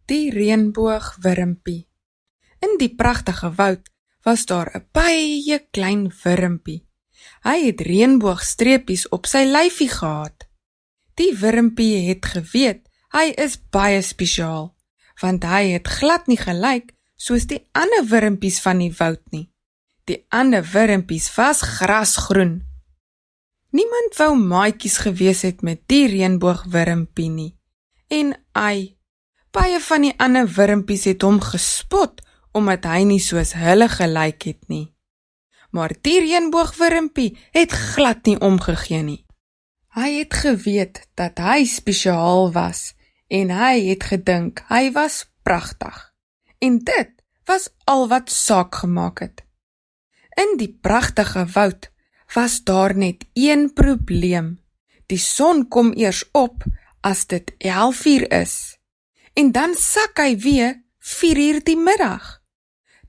Die reënboogwurmpie. In die pragtige woud was daar 'n baie klein wurmpie. Hy het reënboogstreepies op sy lyfie gehad. Die wurmpie het geweet hy is baie spesiaal, want hy het glad nie gelyk soos die ander wurmpies van die woud nie. Die ander wurmpies was grasgroen. Niemand wou maatjies gewees het met die reënboogwurmpie nie. En baie van die ander wurmpies het hom gespot, omdat hy nie soos hulle gelyk het nie. Maar die reënboogwurmpie het glad nie omgegee nie. Hy het geweet dat hy spesiaal was, en hy het gedink hy was pragtig. En dit was al wat saak gemaak het. In die pragtige woud was daar net een probleem. Die son kom eers op as dit 11:00 is. En dan sak hy weer 4:00 die middag.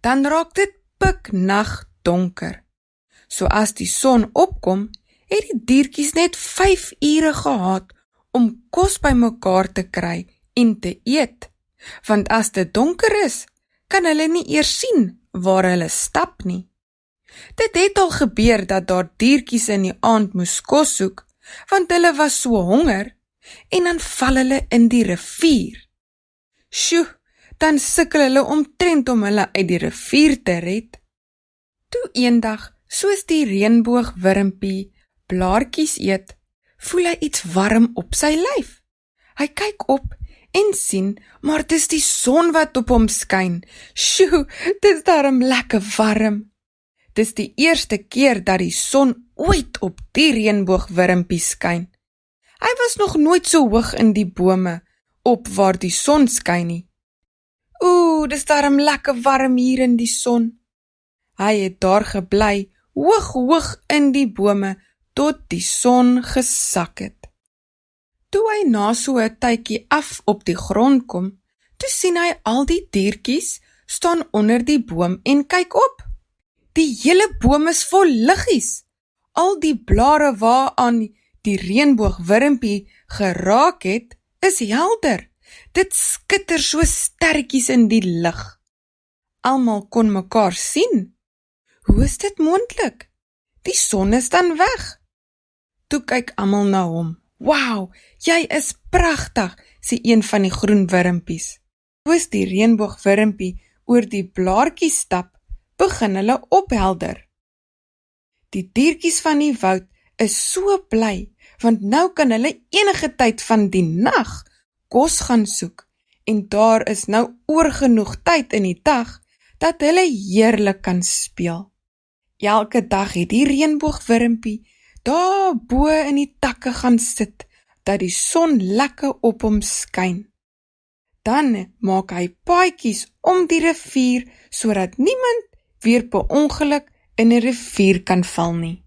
Dan raak dit piknag donker. So as die son opkom, het die diertjies net 5 ure gehad om kos bymekaar te kry en te eet. Want as dit donker is, kan hulle nie eers sien waar hulle stap nie. Dit het al gebeur dat daar diertjies in die aand moes kos soek, want hulle was so honger, en dan val hulle in die rivier. Sjoe, dan sukkel hulle omtrent om hulle uit die rivier te red. Toe eendag, soos die reënboogwurmpie blaartjies eet, voel hy iets warm op sy lyf. Hy kyk op en sien, maar dis die son wat op hom skyn. Sjoe, dis darm lekker warm. Dis die eerste keer dat die son ooit op die reënboogwurmpie skyn. Hy was nog nooit so hoog in die bome, op waar die son skyn nie. Dis darm lekker warm hier in die son. Hy het daar gebly, hoog in die bome, tot die son gesak het. Toe hy na so 'n tydjie af op die grond kom, toe sien hy al die diertjies staan onder die boom en kyk op. Die hele boom is vol liggies. Al die blare waaraan die reënboogwurmpie geraak het, is helder. Dit skitter so sterretjies in die lig. Almal kon mekaar sien. Hoe is dit moontlik? Die son is dan weg. Toe kyk almal na hom. Wow, jy is pragtig, sê een van die groen wurmpies. Soos die reënboogwurmpie oor die blaartjies stap, begin hulle ophelder. Die diertjies van die woud is so bly, want nou kan hulle enige tyd van die nag kos gaan soek, en daar is nou oorgenoeg tyd in die dag, dat hulle heerlik kan speel. Elke dag het die reënboogwurmpie daar bo in die takke gaan sit, dat die son lekker op hom skyn. Dan maak hy paadjies om die rivier, sodat niemand weer per ongeluk in 'n rivier kan val nie.